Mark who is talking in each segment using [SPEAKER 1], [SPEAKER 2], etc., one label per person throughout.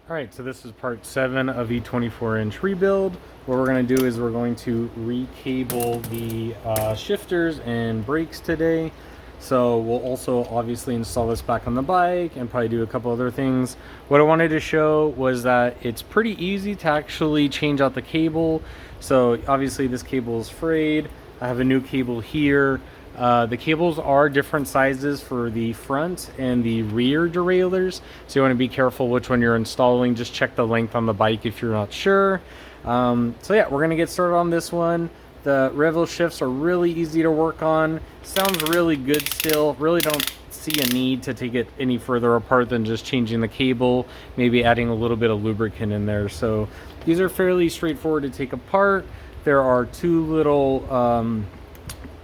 [SPEAKER 1] All right, so this is part 7 of the 24-inch rebuild. What we're going to do is we're going to recable the shifters and brakes today. So we'll also obviously install this back on the bike and probably do a couple other things. What I wanted to show was that it's pretty easy to actually change out the cable. So obviously this cable is frayed. I have a new cable here. The cables are different sizes for the front and the rear derailleurs, so you want to be careful which one you're installing. Just check the length on the bike if you're not sure. So yeah, we're gonna get started on this one. The Revo shifts are really easy to work on. Sounds really good still. Really don't see a need to take it any further apart than just changing the cable, maybe adding a little bit of lubricant in there. So these are fairly straightforward to take apart. There are two little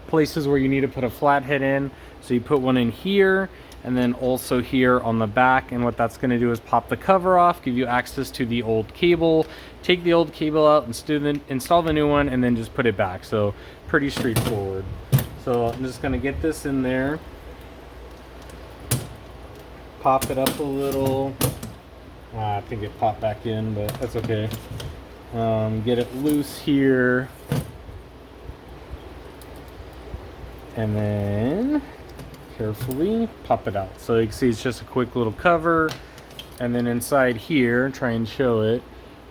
[SPEAKER 1] places where you need to put a flathead in. So you put one in here and then also here on the back, and what that's going to do is pop the cover off, give you access to the old cable, take the old cable out, install the new one, and then just put it back. So pretty straightforward. So I'm just going to get this in there, pop it up a little. I think it popped back in, but that's okay. Get it loose here. And then carefully pop it out. So you can see it's just a quick little cover. And then inside here, try and show it,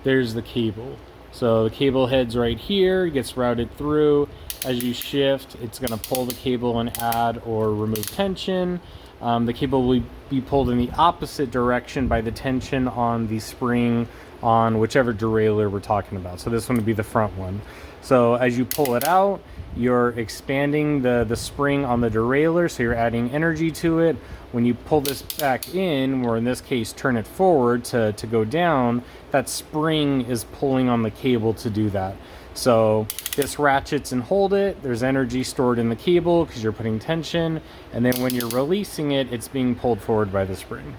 [SPEAKER 1] there's the cable. So the cable head's right here, gets routed through. As you shift, it's going to pull the cable and add or remove tension. The cable will be pulled in the opposite direction by the tension on the spring on whichever derailleur we're talking about. So this one would be the front one. So as you pull it out, you're expanding the spring on the derailleur, so you're adding energy to it. When you pull this back in, or in this case turn it forward to go down, that spring is pulling on the cable to do that. So this ratchets and hold it. There's energy stored in the cable because you're putting tension, and then when you're releasing it, it's being pulled forward by the spring.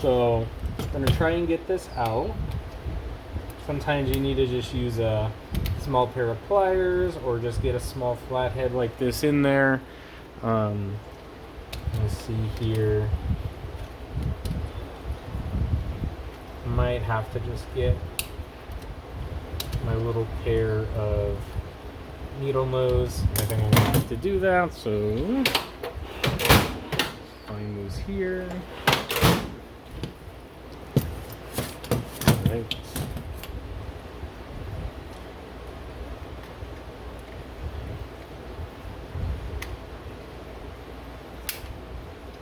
[SPEAKER 1] So I'm going to try and get this out. Sometimes you need to just use a small pair of pliers or just get a small flathead like this in there. Let's see here. Might have to just get my little pair of needle nose. I think I'm gonna have to do that, so find those here. All right.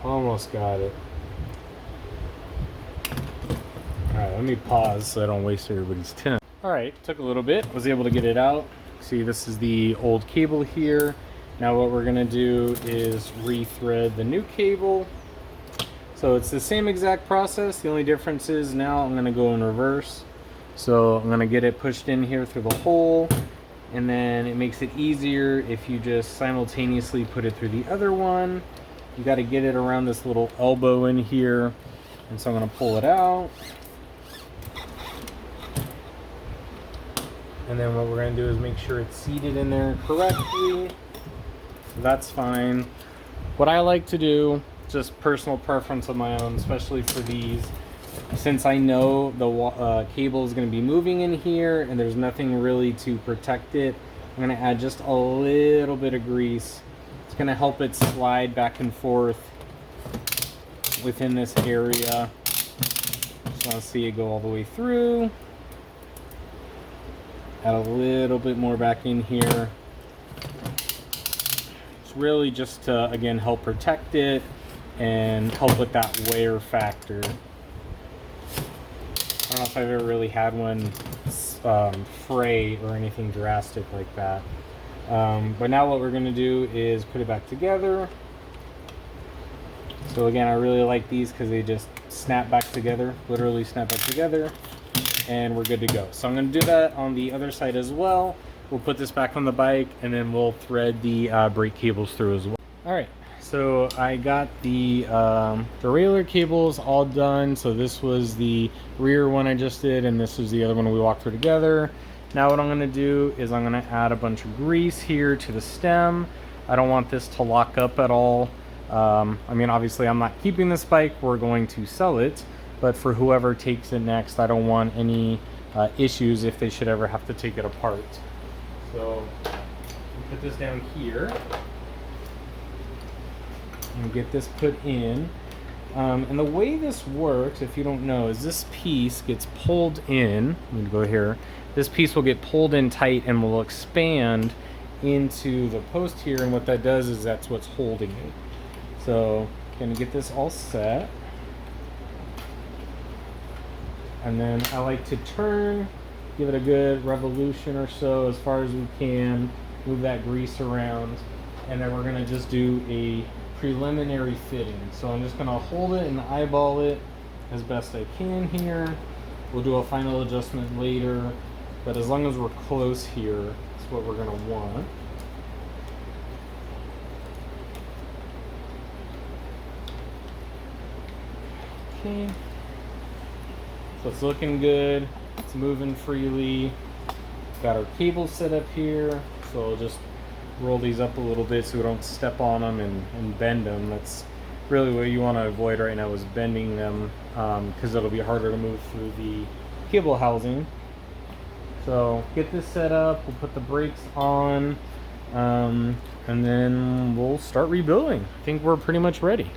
[SPEAKER 1] Almost got it. Alright, let me pause so I don't waste everybody's time. Alright, took a little bit, was able to get it out. See, this is the old cable here. Now what we're gonna do is rethread the new cable. So it's the same exact process, the only difference is now I'm gonna go in reverse. So I'm gonna get it pushed in here through the hole, and then it makes it easier if you just simultaneously put it through the other one. You got to get it around this little elbow in here, and so I'm going to pull it out. And then what we're going to do is make sure it's seated in there correctly. So that's fine. What I like to do, just personal preference of my own, especially for these, since I know the cable is going to be moving in here and there's nothing really to protect it, I'm going to add just a little bit of grease. It's going to help it slide back and forth within this area. Just want to see it go all the way through. Add a little bit more back in here. It's really just to, again, help protect it and help with that wear factor. I don't know if I've ever really had one fray or anything drastic like that. But now what we're going to do is put it back together. So again, I really like these because they just snap back together, literally snap back together, and we're good to go. So I'm going to do that on the other side as well. We'll put this back on the bike, and then we'll thread the brake cables through as well. All right, so I got the derailleur cables all done. So this was the rear one I just did, and this was the other one we walked through together. Now what I'm going to do is I'm going to add a bunch of grease here to the stem. I don't want this to lock up at all. I mean, obviously I'm not keeping this bike, we're going to sell it, but for whoever takes it next, I don't want any issues if they should ever have to take it apart. So we put this down here and get this put in. And the way this works, if you don't know, is this piece gets pulled in. I'm gonna go here. This piece will get pulled in tight and will expand into the post here, and what that does is that's what's holding it. So gonna get this all set. And then I like to turn, give it a good revolution or so as far as we can, move that grease around, and then we're gonna just do a preliminary fitting. So I'm just gonna hold it and eyeball it as best I can here. We'll do a final adjustment later, but as long as we're close here, that's what we're gonna want. Okay. So it's looking good, it's moving freely. Got our cables set up here, so I'll just roll these up a little bit so we don't step on them and bend them. That's really what you want to avoid right now, is bending them, because it'll be harder to move through the cable housing. So get this set up, we'll put the brakes on, and then we'll start rebuilding. I think we're pretty much ready.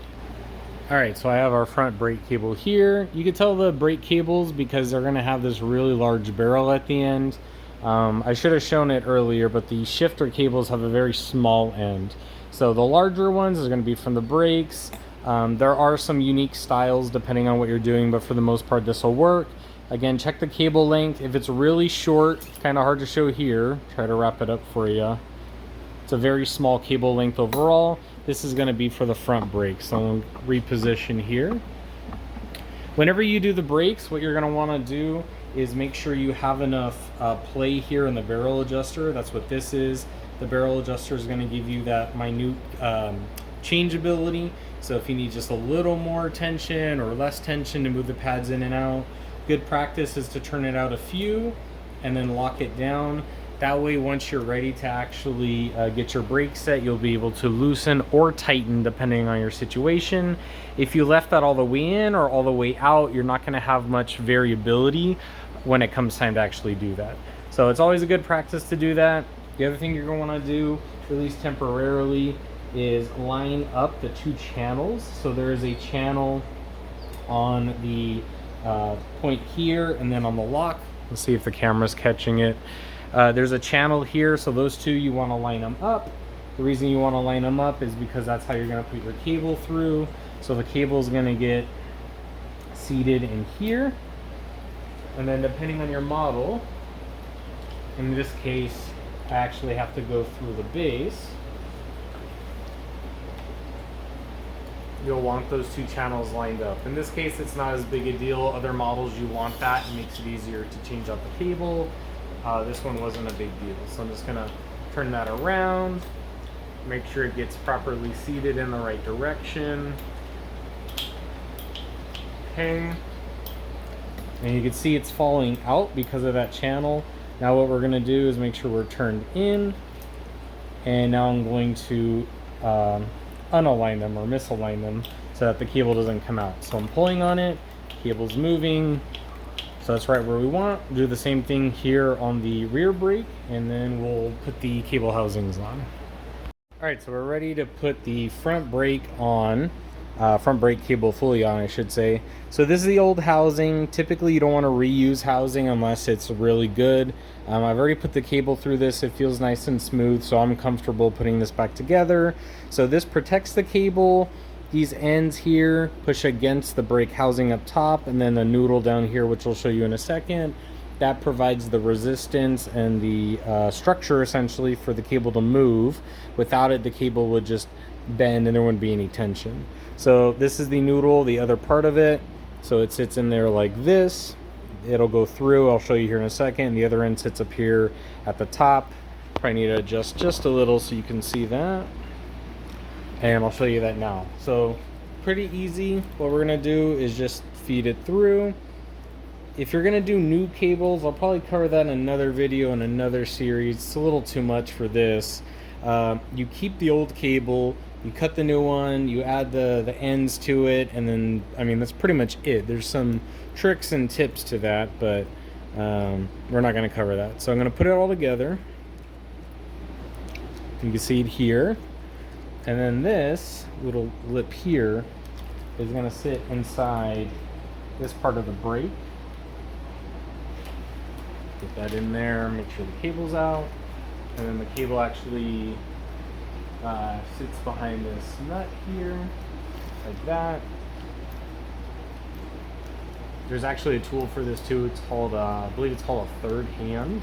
[SPEAKER 1] Alright, so I have our front brake cable here. You can tell the brake cables because they're going to have this really large barrel at the end. I should have shown it earlier, but the shifter cables have a very small end. So the larger ones are going to be from the brakes. There are some unique styles depending on what you're doing, but for the most part this will work. Again, check the cable length. If it's really short, it's kind of hard to show here. Try to wrap it up for you. It's a very small cable length overall. This is going to be for the front brakes. So I'll reposition here. Whenever you do the brakes, what you're going to want to do is make sure you have enough play here in the barrel adjuster. That's what this is. The barrel adjuster is going to give you that minute changeability. So if you need just a little more tension or less tension to move the pads in and out, good practice is to turn it out a few and then lock it down. That way, once you're ready to actually get your brake set, you'll be able to loosen or tighten depending on your situation. If you left that all the way in or all the way out, you're not going to have much variability when it comes time to actually do that. So it's always a good practice to do that. The other thing you're going to want to do, at least temporarily, is line up the two channels. So there is a channel on the point here and then on the lock. Let's see if the camera's catching it. There's a channel here, so those two you want to line them up. The reason you want to line them up is because that's how you're going to put your cable through. So the cable is going to get seated in here, and then depending on your model, in this case I actually have to go through the base. You'll want those two channels lined up. In this case it's not as big a deal. Other models you want that, it makes it easier to change out the cable. This one wasn't a big deal, so I'm just gonna turn that around, make sure it gets properly seated in the right direction. Okay, and you can see it's falling out because of that channel. Now what we're gonna do is make sure we're turned in, and now I'm going to unalign them or misalign them so that the cable doesn't come out. So I'm pulling on it, cable's moving. So that's right where we want. Do the same thing here on the rear brake, and then we'll put the cable housings on. All right, so we're ready to put the front brake on, front brake cable fully on, I should say. So this is the old housing. Typically you don't want to reuse housing unless it's really good. I've already put the cable through this. It feels nice and smooth, so I'm comfortable putting this back together. So this protects the cable. These ends here push against the brake housing up top, and then the noodle down here, which I'll show you in a second, that provides the resistance and the structure essentially for the cable to move. Without it, the cable would just bend and there wouldn't be any tension. So this is the noodle, the other part of it. So it sits in there like this. It'll go through, I'll show you here in a second. The other end sits up here at the top. Probably need to adjust just a little so you can see that. And I'll show you that now. So pretty easy. What we're gonna do is just feed it through. If you're gonna do new cables, I'll probably cover that in another video in another series. It's a little too much for this. You keep the old cable You cut the new one, you add the ends to it, and then, I mean, that's pretty much it. There's some tricks and tips to that, but we're not going to cover that. So I'm going to put it all together. You can see it here. And then this little lip here is going to sit inside this part of the brake. Get that in there, make sure the cable's out. And then the cable actually sits behind this nut here, like that. There's actually a tool for this too. It's called, I believe it's called a third hand,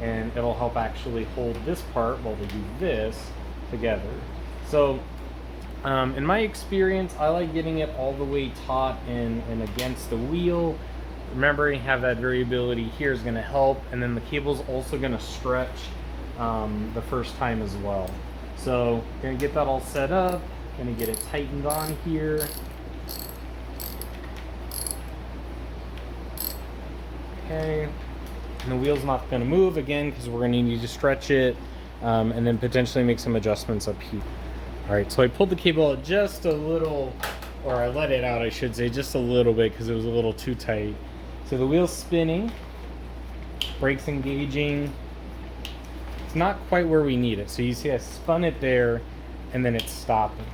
[SPEAKER 1] and it'll help actually hold this part while we do this together. So in my experience, I like getting it all the way taut and against the wheel. Remembering have that variability here is going to help, and then the cable's also going to stretch the first time as well. So gonna get that all set up, gonna get it tightened on here. Okay, and the wheel's not gonna move again because we're gonna need to stretch it and then potentially make some adjustments up here. All right, so I pulled the cable out just a little, or I let it out, I should say, just a little bit because it was a little too tight. So the wheel's spinning, brakes engaging. It's not quite where we need it. So you see I spun it there and then it's stopping.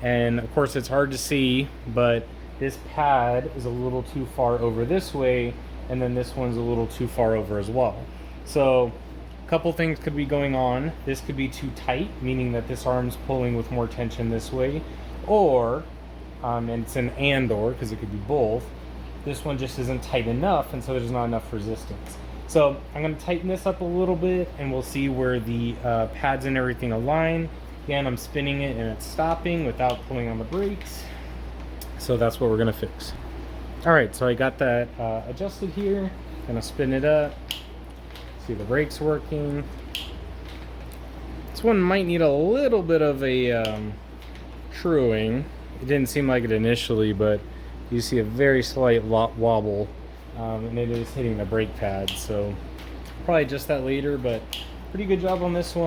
[SPEAKER 1] And of course it's hard to see, but this pad is a little too far over this way, and then this one's a little too far over as well. So a couple things could be going on. This could be too tight, meaning that this arm's pulling with more tension this way, or, and it's an and/or because it could be both, this one just isn't tight enough, and so there's not enough resistance. So I'm going to tighten this up a little bit, and we'll see where the pads and everything align. Again, I'm spinning it and it's stopping without pulling on the brakes. So that's what we're going to fix. All right, so I got that adjusted here. Gonna spin it up. See the brakes working. This one might need a little bit of a truing. It didn't seem like it initially, but you see a very slight wobble, and it is hitting the brake pad. So probably adjust that later, but pretty good job on this one.